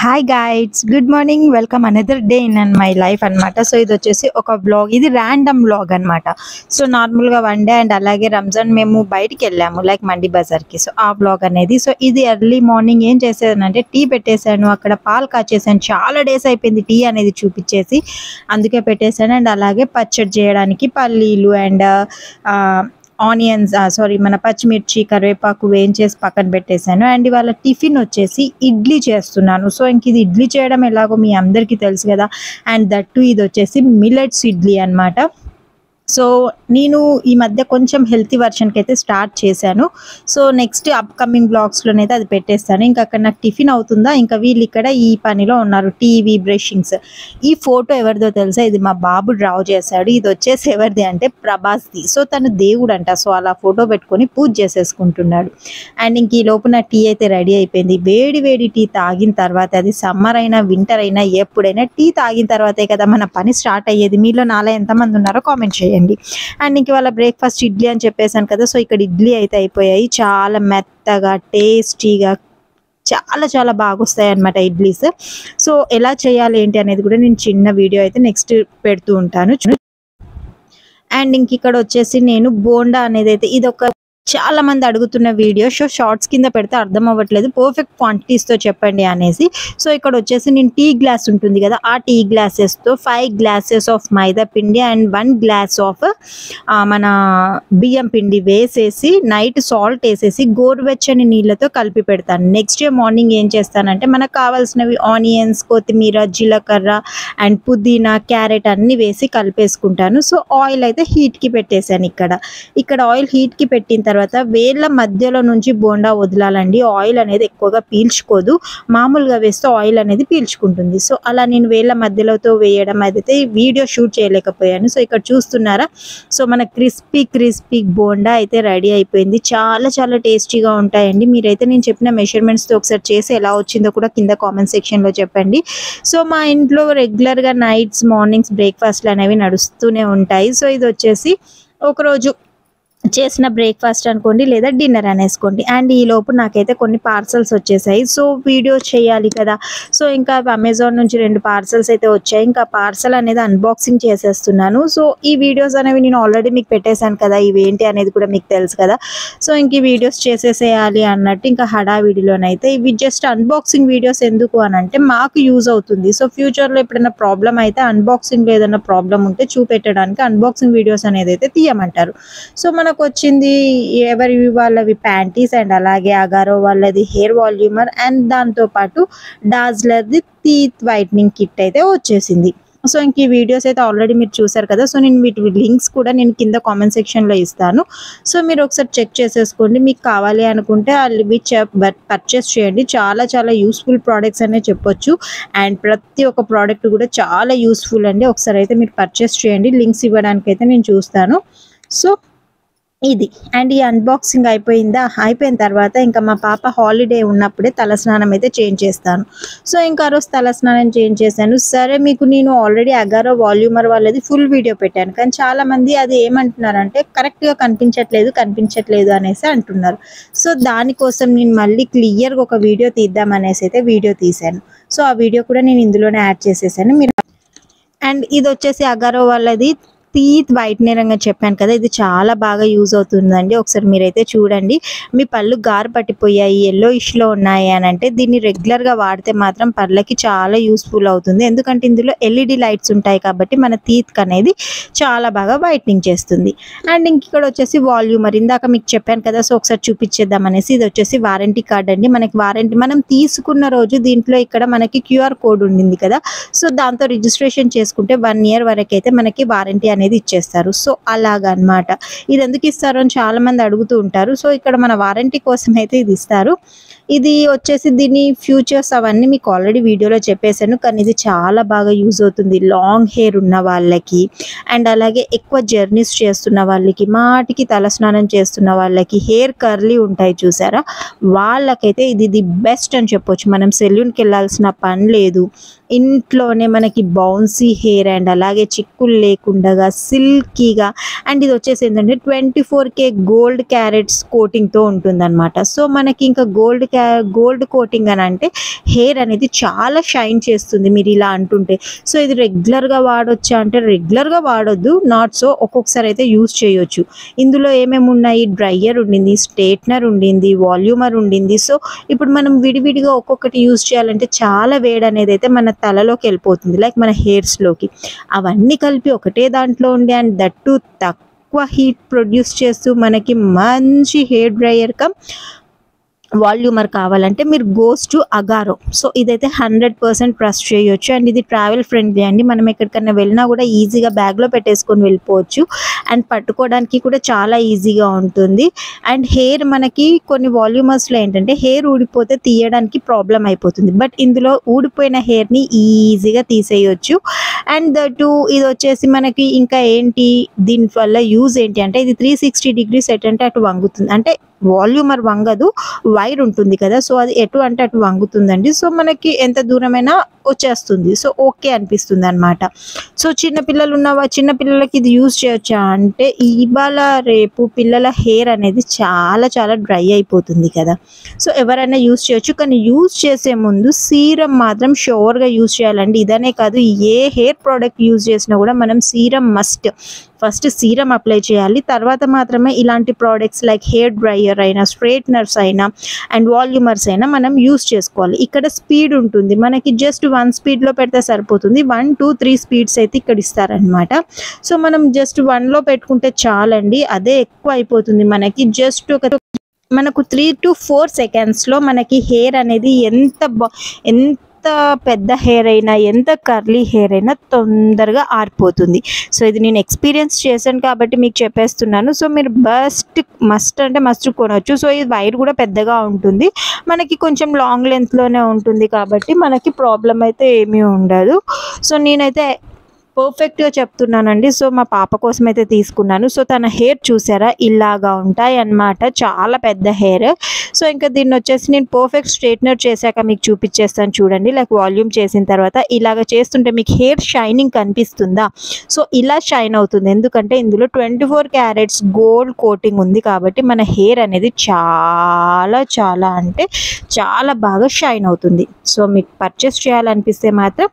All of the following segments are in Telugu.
Hi guides, good morning. Welcome another day in my life అనమాట. సో ఇది వచ్చేసి ఒక వ్లాగ్, ఇది ర్యాండమ్ వ్లాగ్ అనమాట. సో నార్మల్గా వన్ డే అండ్ అలాగే రంజాన్ మేము బయటికి వెళ్ళాము లైక్ మండి బజార్కి. సో ఆ వ్లాగ్ అనేది, సో ఇది ఎర్లీ మార్నింగ్ ఏం చేసేదానంటే టీ పెట్టేశాను, అక్కడ పాలు కాచేసాను. చాలా డేస్ అయిపోయింది టీ అనేది చూపించేసి, అందుకే పెట్టేశాను. అండ్ అలాగే పచ్చడి చేయడానికి పల్లీలు అండ్ ఆనియన్స్ మన పచ్చిమిర్చి కరివేపాకు వేయించేసి పక్కన పెట్టేశాను. అండ్ ఇవాళ టిఫిన్ వచ్చేసి ఇడ్లీ చేస్తున్నాను. సో ఇంక ఇది ఇడ్లీ చేయడం ఎలాగో మీ అందరికీ తెలుసు కదా. అండ్ దట్టు ఇది వచ్చేసి మిల్లెట్స్ ఇడ్లీ అనమాట. సో నేను ఈ మధ్య కొంచెం హెల్తీ వర్షన్కి అయితే స్టార్ట్ చేశాను. సో నెక్స్ట్ అప్కమింగ్ బ్లాగ్స్లోనైతే అది పెట్టేస్తాను. ఇంకా అక్కడ నాకు టిఫిన్ అవుతుందా, ఇంకా వీళ్ళు ఇక్కడ ఈ పనిలో ఉన్నారు, టీవీ బ్రషింగ్స్. ఈ ఫోటో ఎవరిదో తెలుసా, ఇది మా బాబు డ్రా చేశాడు. ఇది వచ్చేసి ఎవరిది అంటే ప్రభాస్ది. సో తను దేవుడు అంట. సో అలా ఫోటో పెట్టుకొని పూజ చేసేసుకుంటున్నాడు. అండ్ ఇంక ఈ లోపున టీ అయితే రెడీ అయిపోయింది. వేడి వేడి టీ తాగిన తర్వాత, అది సమ్మర్ అయినా వింటర్ అయినా ఎప్పుడైనా టీ తాగిన తర్వాతే కదా మన పని స్టార్ట్ అయ్యేది. మీలో నాలా ఎంతమంది ఉన్నారో కామెంట్ చేయండి. అండ్ ఇంక ఇవాళ బ్రేక్ఫాస్ట్ ఇడ్లీ అని చెప్పేశాను కదా. సో ఇక్కడ ఇడ్లీ అయితే అయిపోయాయి. చాలా మెత్తగా టేస్టీగా చాలా చాలా బాగా వస్తాయి అన్నమాట ఇడ్లీస్. సో ఎలా చేయాలి ఏంటి అనేది కూడా నేను చిన్న వీడియో అయితే నెక్స్ట్ పెడుతూ ఉంటాను. అండ్ ఇంక ఇక్కడ వచ్చేసి నేను బోండా అనేది అయితే, ఇది ఒక చాలా మంది అడుగుతున్న వీడియో. సో షార్ట్స్ కింద పెడితే అర్థం అవ్వట్లేదు, పర్ఫెక్ట్ క్వాంటిటీస్తో చెప్పండి అనేసి. సో ఇక్కడ వచ్చేసి నేను టీ గ్లాస్ ఉంటుంది కదా, ఆ టీ గ్లాసెస్తో 5 గ్లాసెస్ ఆఫ్ మైదా పిండి అండ్ 1 గ్లాస్ ఆఫ్ మన బియ్యం పిండి వేసేసి నైట్ సాల్ట్ వేసేసి గోరువెచ్చని నీళ్ళతో కలిపి పెడతాను. నెక్స్ట్ డే మార్నింగ్ ఏం చేస్తానంటే మనకు కావాల్సినవి ఆనియన్స్, కొత్తిమీర, జీలకర్ర అండ్ పుదీనా, క్యారెట్ అన్నీ వేసి కలిపేసుకుంటాను. సో ఆయిల్ అయితే హీట్కి పెట్టేశాను. ఇక్కడ ఆయిల్ హీట్కి పెట్టిన తర్వాత వేళ్ళ మధ్యలో నుంచి బోండా వదలాలండి. ఆయిల్ అనేది ఎక్కువగా పీల్చుకోదు, మామూలుగా వేస్తే ఆయిల్ అనేది పీల్చుకుంటుంది. సో అలా నేను వేళ్ళ మధ్యలోతో వేయడం అయితే వీడియో షూట్ చేయలేకపోయాను. సో ఇక్కడ చూస్తున్నారా, సో మన క్రిస్పీ బోండా అయితే రెడీ అయిపోయింది. చాలా చాలా టేస్టీగా ఉంటాయండి. మీరైతే నేను చెప్పిన మెజర్మెంట్స్తో ఒకసారి చేసి ఎలా వచ్చిందో కూడా కింద కామెంట్ సెక్షన్లో చెప్పండి. సో మా ఇంట్లో రెగ్యులర్గా నైట్స్ మార్నింగ్స్ బ్రేక్ఫాస్ట్లు అనేవి నడుస్తూనే ఉంటాయి. సో ఇది వచ్చేసి ఒకరోజు చేసిన బ్రేక్ఫాస్ట్ అనుకోండి, లేదా డిన్నర్ అనేసుకోండి. అండ్ ఈ లోపు నాకైతే కొన్ని పార్సల్స్ వచ్చేసాయి. సో వీడియో చేయాలి కదా. సో ఇంకా అమెజాన్ నుంచి 2 పార్సల్స్ అయితే వచ్చాయి. ఇంకా పార్సల్ అనేది అన్బాక్సింగ్ చేసేస్తున్నాను. సో ఈ వీడియోస్ అనేవి నేను ఆల్రెడీ మీకు పెట్టేశాను కదా, ఇవేంటి అనేది కూడా మీకు తెలుసు కదా. సో ఇంక ఈ వీడియోస్ చేసేసేయాలి అన్నట్టు ఇంకా హడావిడిలోనైతే ఇవి జస్ట్ అన్బాక్సింగ్ వీడియోస్. ఎందుకు అని అంటే మాకు యూజ్ అవుతుంది. సో ఫ్యూచర్లో ఎప్పుడైనా ప్రాబ్లం అయితే, అన్బాక్సింగ్లో ఏదైనా ప్రాబ్లం ఉంటే చూపెట్టడానికి అన్బాక్సింగ్ వీడియోస్ అనేది అయితే తీయమంటారు. సో మనకు వచ్చింది ఎవరి వాళ్ళవి ప్యాంటీస్ అండ్ అలాగే అగారో వాళ్ళది హెయిర్ వాల్యూమర్ అండ్ దాంతో పాటు డాజ్లర్ది టీత్ వైట్నింగ్ కిట్ అయితే వచ్చేసింది. సో ఇంక ఈ వీడియోస్ అయితే ఆల్రెడీ మీరు చూసారు కదా. సో నేను వీటి లింక్స్ కూడా నేను కింద కామెంట్ సెక్షన్లో ఇస్తాను. సో మీరు ఒకసారి చెక్ చేసేసుకోండి. మీకు కావాలి అనుకుంటే అవి పర్చేస్ చేయండి. చాలా చాలా యూస్ఫుల్ ప్రోడక్ట్స్ అనే చెప్పొచ్చు. అండ్ ప్రతి ఒక్క ప్రోడక్ట్ కూడా చాలా యూస్ఫుల్ అండి. ఒకసారి అయితే మీరు పర్చేస్ చేయండి. లింక్స్ ఇవ్వడానికి అయితే నేను చూస్తాను. సో ఇది అండ్ ఈ అన్బాక్సింగ్ అయిపోయిన తర్వాత ఇంకా మా పాప హాలిడే ఉన్నప్పుడే తలస్నానం అయితే చేంజ్ చేస్తాను. సో ఇంకా ఆ రోజు తలస్నానం చేంజ్ చేశాను. సరే మీకు నేను ఆల్రెడీ అగారో వాల్యూమర్ వాళ్ళది ఫుల్ వీడియో పెట్టాను, కానీ చాలామంది అది ఏమంటున్నారంటే కరెక్ట్గా కనిపించట్లేదు అనేసి అంటున్నారు. సో దానికోసం నేను మళ్ళీ క్లియర్గా ఒక వీడియో తీద్దామనేసి అయితే వీడియో తీశాను. సో ఆ వీడియో కూడా నేను ఇందులోనే యాడ్ చేసేసాను. మీరు అండ్ ఇది వచ్చేసి అగారో వాళ్ళది టీత్ వైట్నర్ అని చెప్పాను కదా, ఇది చాలా బాగా యూజ్ అవుతుందండి. ఒకసారి మీరైతే చూడండి. మీ పళ్ళు గారు పట్టిపోయాయి, ఎల్లో ఇష్లో ఉన్నాయి అని అంటే దీన్ని రెగ్యులర్గా వాడితే మాత్రం పళ్ళకి చాలా యూస్ఫుల్ అవుతుంది. ఎందుకంటే ఇందులో LED లైట్స్ ఉంటాయి కాబట్టి మన టీత్ అనేది చాలా బాగా వైట్నింగ్ చేస్తుంది. అండ్ ఇక్కడ వచ్చేసి వాల్యూమర్, ఇందాక మీకు చెప్పాను కదా. సో ఒకసారి చూపించేద్దాం అనేసి, ఇది వచ్చేసి వారంటీ కార్డ్ అండి. మనకి వారంటీ మనం తీసుకున్న రోజు దీంట్లో ఇక్కడ మనకి QR కోడ్ ఉండింది కదా. సో దాంతో రిజిస్ట్రేషన్ చేసుకుంటే 1 year వరకు అయితే మనకి వారంటీ అనేది ఇచ్చేస్తారు. సో అలాగనమాట. ఇది ఎందుకు ఇస్తారు అని చాలా మంది అడుగుతూ ఉంటారు. సో ఇక్కడ మన వారంటీ కోసం అయితే ఇది ఇస్తారు. ఇది వచ్చేసి దీని ఫ్యూచర్స్ అవన్నీ మీకు ఆల్రెడీ వీడియోలో చెప్పేశాను, కానీ ఇది చాలా బాగా యూజ్ అవుతుంది లాంగ్ హెయిర్ ఉన్న వాళ్ళకి అండ్ అలాగే ఎక్కువ జర్నీస్ చేస్తున్న వాళ్ళకి, మాటికి తలస్నానం చేస్తున్న వాళ్ళకి, హెయిర్ కర్లీ ఉంటాయి చూసారా, వాళ్ళకైతే ఇది ది బెస్ట్ అని చెప్పొచ్చు. మనం సెలూన్కి వెళ్ళాల్సిన పని లేదు. ఇంట్లోనే మనకి బౌన్సీ హెయిర్ అండ్ అలాగే చిక్కులు లేకుండా సిల్కీగా, అండ్ ఇది వచ్చేసి ఏంటంటే 24K గోల్డ్ క్యారెట్స్ కోటింగ్తో ఉంటుందన్నమాట. సో మనకి ఇంకా గోల్డ్ కోటింగ్ అని అంటే హెయిర్ అనేది చాలా షైన్ చేస్తుంది మీరు ఇలా అంటుంటే. సో ఇది రెగ్యులర్గా వాడొచ్చా అంటే రెగ్యులర్గా వాడొద్దు, నాట్ సో, ఒక్కొక్కసారి అయితే యూజ్ చేయొచ్చు. ఇందులో ఏమేమి ఉన్నాయి, డ్రైయర్ ఉండింది, స్ట్రైట్నర్ ఉండింది, వాల్యూమర్ ఉండింది. సో ఇప్పుడు మనం విడివిడిగా ఒక్కొక్కటి యూజ్ చేయాలంటే చాలా వేడి అనేది అయితే మన తలలోకి వెళ్ళిపోతుంది, లైక్ మన హెయిర్స్లోకి. అవన్నీ కలిపి ఒకటే దాంట్లో ఉండి అండ్ దట్టు తక్కువ హీట్ ప్రొడ్యూస్ చేస్తూ మనకి మంచి హెయిర్ డ్రైయర్ కమ్ వాల్యూమర్ కావాలంటే మీరు గోస్ టు అగారో. సో ఇదైతే 100% ట్రస్ట్ చేయొచ్చు అండ్ ఇది ట్రావెల్ ఫ్రెండ్లీ అండి. మనం ఎక్కడికైనా వెళ్ళినా కూడా ఈజీగా బ్యాగ్లో పెట్టేసుకొని వెళ్ళిపోవచ్చు అండ్ పట్టుకోవడానికి కూడా చాలా ఈజీగా ఉంటుంది. అండ్ హెయిర్ మనకి కొన్ని వాల్యూమర్స్లో ఏంటంటే హెయిర్ ఊడిపోతే తీయడానికి ప్రాబ్లం అయిపోతుంది, బట్ ఇందులో ఊడిపోయిన హెయిర్ని ఈజీగా తీసేయచ్చు. అండ్ దట్టు ఇది వచ్చేసి మనకి ఇంకా ఏంటి దీనివల్ల యూజ్ ఏంటి అంటే ఇది 360 degrees ఎటు అంటే అటు వంగుతుంది, అంటే వాల్యూమర్ వంగదు, వైర్ ఉంటుంది కదా, సో అది ఎటు అంటే అటు వంగుతుందండి. సో మనకి ఎంత దూరమైనా వచ్చేస్తుంది, సో ఓకే అనిపిస్తుంది అనమాట. సో చిన్నపిల్లలకి ఇది యూజ్ చేయొచ్చా అంటే ఇవాళ రేపు పిల్లల హెయిర్ అనేది చాలా చాలా డ్రై అయిపోతుంది కదా, సో ఎవరైనా యూజ్ చేయొచ్చు. కానీ యూజ్ చేసే ముందు సీరం మాత్రం షోర్గా యూజ్ చేయాలండి. ఇదనే కాదు, ఏ హెయిర్ ప్రోడక్ట్ యూజ్ చేసినా కూడా మనం serum must. First serum apply చేయాలి, తర్వాత మాత్రమే ఇలాంటి ప్రోడక్ట్స్ లైక్ హెయిర్ డ్రైయర్ అయినా, స్ట్రైట్నర్స్ అయినా అండ్ వాల్యూమర్స్ అయినా మనం యూజ్ చేసుకోవాలి. ఇక్కడ స్పీడ్ ఉంటుంది, మనకి జస్ట్ 1 స్పీడ్లో పెడితే సరిపోతుంది. 1, 2, 3 స్పీడ్స్ అయితే ఇక్కడ ఇస్తారనమాట. సో మనం జస్ట్ 1లో పెట్టుకుంటే చాలండి, అదే ఎక్కువ అయిపోతుంది మనకి. జస్ట్ మనకు 3 to 4 సెకండ్స్లో మనకి హెయిర్ అనేది ఎంత పెద్ద హెయిర్ అయినా, ఎంత కర్లీ హెయిర్ అయినా తొందరగా ఆరిపోతుంది. సో ఇది నేను ఎక్స్పీరియన్స్ చేశాను కాబట్టి మీకు చెప్పేస్తున్నాను. సో మీరు మస్ట్ కొనవచ్చు. సో ఈ వైర్ కూడా పెద్దగా ఉంటుంది, మనకి కొంచెం లాంగ్ లెంత్లోనే ఉంటుంది కాబట్టి మనకి ప్రాబ్లం అయితే ఏమీ ఉండదు. సో నేనైతే పర్ఫెక్ట్గా చెప్తున్నానండి. సో మా పాప కోసం అయితే తీసుకున్నాను. సో తన హెయిర్ చూసారా ఇలాగా ఉంటాయి అన్నమాట, చాలా పెద్ద హెయిర్. సో ఇంకా దీన్ని వచ్చేసి నేను పర్ఫెక్ట్ స్ట్రైట్నర్ చేశాక మీకు చూపించేస్తాను చూడండి. లైక్ వాల్యూమ్ చేసిన తర్వాత ఇలాగ చేస్తుంటే మీకు హెయిర్ షైనింగ్ కనిపిస్తుందా? సో ఇలా షైన్ అవుతుంది, ఎందుకంటే ఇందులో 24 క్యారెట్స్ గోల్డ్ కోటింగ్ ఉంది కాబట్టి మన హెయిర్ అనేది చాలా చాలా అంటే చాలా బాగా షైన్ అవుతుంది. సో మీకు పర్చేస్ చేయాలనిపిస్తే మాత్రం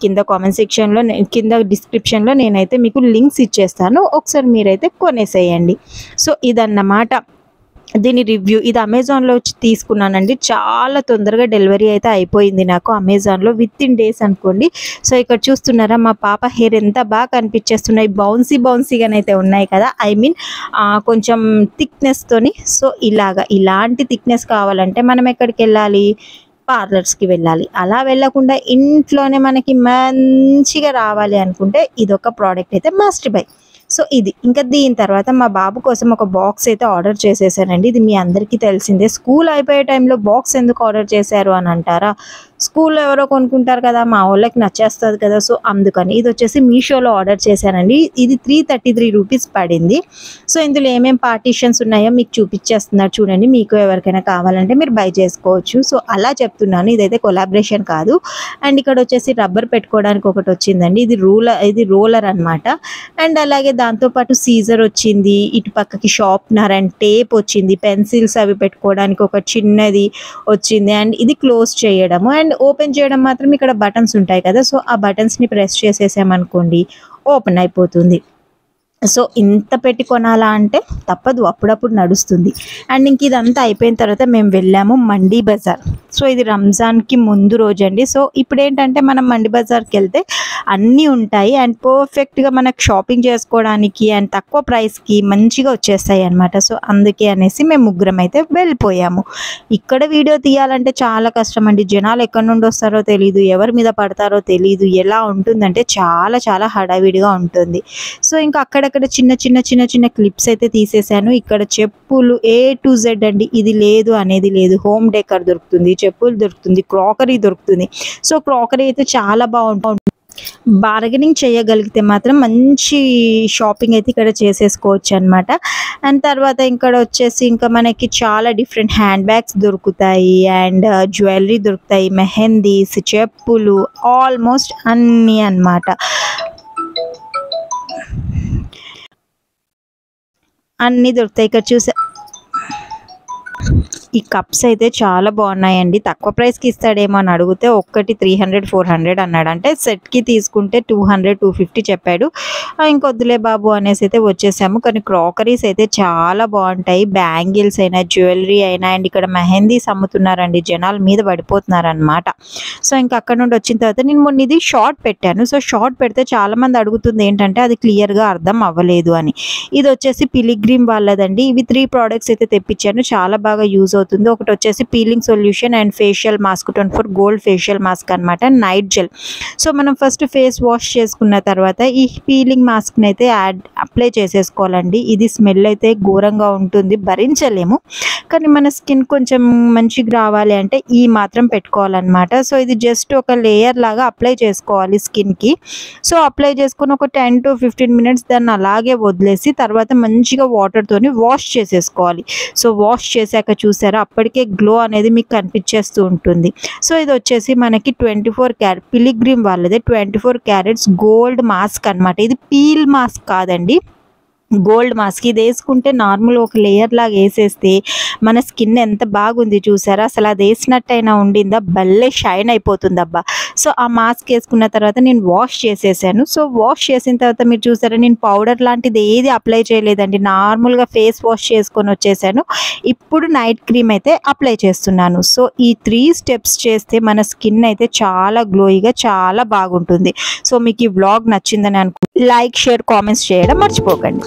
కింద కామెంట్ సెక్షన్లో, కింద డిస్క్రిప్షన్లో నేనైతే మీకు లింక్స్ ఇచ్చేస్తాను, ఒకసారి మీరైతే కొనేసేయండి. సో ఇదన్నమాట దీని రివ్యూ. ఇది అమెజాన్లో వచ్చి తీసుకున్నానండి, చాలా తొందరగా డెలివరీ అయితే అయిపోయింది నాకు అమెజాన్లో, వితిన్ డేస్ అనుకోండి. సో ఇక్కడ చూస్తున్నారా మా పాప హెయిర్ ఎంత బాగా కనిపించేస్తున్నాయి, బౌన్సీగానైతే ఉన్నాయి కదా, ఐ మీన్ కొంచెం థిక్నెస్తోని. సో ఇలాంటి థిక్నెస్ కావాలంటే మనం ఎక్కడికి వెళ్ళాలి, పార్లర్స్కి వెళ్ళాలి. అలా వెళ్ళకుండా ఇంట్లోనే మనకి మంచిగా రావాలి అనుకుంటే ఇదొక ప్రోడక్ట్ అయితే మస్ట్ బై. సో ఇది ఇంకా దీని తర్వాత మా బాబు కోసం ఒక బాక్స్ అయితే ఆర్డర్ చేసేసానండి. ఇది మీ అందరికీ తెలిసిందే. స్కూల్ అయిపోయే టైంలో బాక్స్ ఎందుకు ఆర్డర్ చేశారు అని అంటారా, స్కూల్లో ఎవరో కొనుక్కుంటారు కదా, మా వాళ్ళకి నచ్చేస్తుంది కదా, సో అందుకని. ఇది వచ్చేసి మీషోలో ఆర్డర్ చేశానండి. ఇది 333 రూపీస్ పడింది. సో ఇందులో ఏమేమి పార్టీషన్స్ ఉన్నాయో మీకు చూపించేస్తున్నారు చూడండి, మీకు ఎవరికైనా కావాలంటే మీరు బై చేసుకోవచ్చు. సో అలా చెప్తున్నాను, ఇదైతే కొలాబరేషన్ కాదు. అండ్ ఇక్కడ వచ్చేసి రబ్బర్ పెట్టుకోవడానికి ఒకటి వచ్చిందండి, ఇది రోలర్ అనమాట. అండ్ అలాగే దాంతోపాటు సీజర్ వచ్చింది, ఇటు పక్కకి షార్ప్నర్ అండ్ టేప్ వచ్చింది, పెన్సిల్స్ అవి పెట్టుకోవడానికి ఒక చిన్నది వచ్చింది. అండ్ ఇది క్లోజ్ చేయడము అండ్ ఓపెన్ చేయడం మాత్రం ఇక్కడ బటన్స్ ఉంటాయి కదా, సో ఆ బటన్స్ని ప్రెస్ చేసేసామనుకోండి ఓపెన్ అయిపోతుంది. సో ఇంత పెట్టి కొనాలా అంటే తప్పదు, అప్పుడప్పుడు నడుస్తుంది. అండ్ ఇంక ఇదంతా అయిపోయిన తర్వాత మేము వెళ్ళాము మండీ బజార్. సో ఇది రంజాన్కి ముందు రోజు అండి. సో ఇప్పుడు ఏంటంటే మనం మండీ బజార్కి వెళ్తే అన్నీ ఉంటాయి అండ్ పర్ఫెక్ట్గా మనకు షాపింగ్ చేసుకోవడానికి అండ్ తక్కువ ప్రైస్కి మంచిగా వచ్చేస్తాయి అనమాట. సో అందుకే అనేసి మేము ముగ్గురం అయితే వెళ్ళిపోయాము. ఇక్కడ వీడియో తీయాలంటే చాలా కష్టం అండి, జనాలు ఎక్కడి నుండి వస్తారో తెలియదు, ఎవరి మీద పడతారో తెలియదు, ఎలా ఉంటుందంటే చాలా చాలా హడావిడిగా ఉంటుంది. సో ఇంకా అక్కడక్కడ చిన్న క్లిప్స్ అయితే తీసేసాను. ఇక్కడ చెప్పులు A to Z అండి, ఇది లేదు అనేది లేదు. హోమ్ డెకర్ దొరుకుతుంది, చెప్పులు దొరుకుతుంది, క్రాకరీ దొరుకుతుంది. సో క్రాకరీ అయితే చాలా బాగుంటుంది. బార్గెనింగ్ చేయగలిగితే మాత్రం మంచి షాపింగ్ అయితే ఇక్కడ చేసేసుకోవచ్చు అనమాట. అండ్ తర్వాత ఇక్కడ వచ్చేసి ఇంకా మనకి చాలా డిఫరెంట్ హ్యాండ్ బ్యాగ్స్ దొరుకుతాయి అండ్ జ్యువెలరీ దొరుకుతాయి, మెహందీస్, చెప్పులు, ఆల్మోస్ట్ అన్నీ అన్నమాట. అన్నీ దొరుకుతాయి ఇక్కడ చూసే. ఈ కప్స్ అయితే చాలా బాగున్నాయండి. తక్కువ ప్రైస్కి ఇస్తాడేమో అని అడిగితే ఒక్కటి 300-400 అన్నాడు. అంటే సెట్కి తీసుకుంటే 200-250 చెప్పాడు. ఇంకొద్దులే బాబు అనేసి అయితే వచ్చేసాము. కానీ క్రాకరీస్ అయితే చాలా బాగుంటాయి, బ్యాంగిల్స్ అయినా జ్యువెలరీ అయినా. అండ్ ఇక్కడ మెహందీస్ అమ్ముతున్నారండి, జనాల మీద పడిపోతున్నారు అనమాట. సో ఇంకా అక్కడ నుండి వచ్చిన తర్వాత నేను మొన్న ఇది షార్ట్ పెట్టాను. సో షార్ట్ పెడితే చాలా మంది అడుగుతుంది ఏంటంటే అది క్లియర్గా అర్థం అవ్వలేదు అని. ఇది వచ్చేసి పిలిగ్రిమ్ వాళ్ళదండి. ఇవి 3 ప్రోడక్ట్స్ అయితే తెప్పించాను, చాలా బాగా యూజ్ అవుతుంది. ఒకటి వచ్చేసి peeling solution and facial mask 24 gold facial mask అనమాట, నైట్ జెల్. సో మనం ఫస్ట్ ఫేస్ వాష్ చేసుకున్న తర్వాత ఈ పీలింగ్ మాస్క్ని అయితే అప్లై చేసేసుకోవాలండి. ఇది స్మెల్ అయితే ఘోరంగా ఉంటుంది, భరించలేము. కానీ మన స్కిన్ కొంచెం మంచిగా రావాలి అంటే ఈ మాత్రం పెట్టుకోవాలన్నమాట. సో ఇది జస్ట్ ఒక లేయర్ లాగా అప్లై చేసుకోవాలి స్కిన్కి. సో అప్లై చేసుకుని ఒక 10-15 మినిట్స్ దాన్ని అలాగే వదిలేసి తర్వాత మంచిగా వాటర్తోని వాష్ చేసేసుకోవాలి. సో వాష్ చేశాక చూసారా అప్పటికే గ్లో అనేది మీకు కనిపించేస్తూ ఉంటుంది. సో ఇది వచ్చేసి మనకి 24 క్యారెట్ పిలిగ్రిమ్ వాళ్ళదే 24 క్యారెట్స్ గోల్డ్ మాస్క్ అనమాట. ఇది పీల్ మాస్క్ కాదండి, గోల్డ్ మాస్క్. ఇది వేసుకుంటే నార్మల్ ఒక లేయర్ లాగా వేసేస్తే మన స్కిన్ ఎంత బాగుంది చూసారా. అసలు అది వేసినట్టయినా ఉండిందా, భలే షైన్ అయిపోతుంది అబ్బా. సో ఆ మాస్క్ వేసుకున్న తర్వాత నేను వాష్ చేసేసాను. సో వాష్ చేసిన తర్వాత మీరు చూసారా నేను పౌడర్ లాంటిది ఏది అప్లై చేయలేదండి, నార్మల్గా ఫేస్ వాష్ చేసుకొని వచ్చేసాను. ఇప్పుడు నైట్ క్రీమ్ అయితే అప్లై చేస్తున్నాను. సో ఈ 3 స్టెప్స్ చేస్తే మన స్కిన్ అయితే చాలా గ్లోయిగా చాలా బాగుంటుంది. సో మీకు ఈ వ్లాగ్ నచ్చిందని అనుకో, లైక్, షేర్, కామెంట్స్ చేయడం మర్చిపోకండి.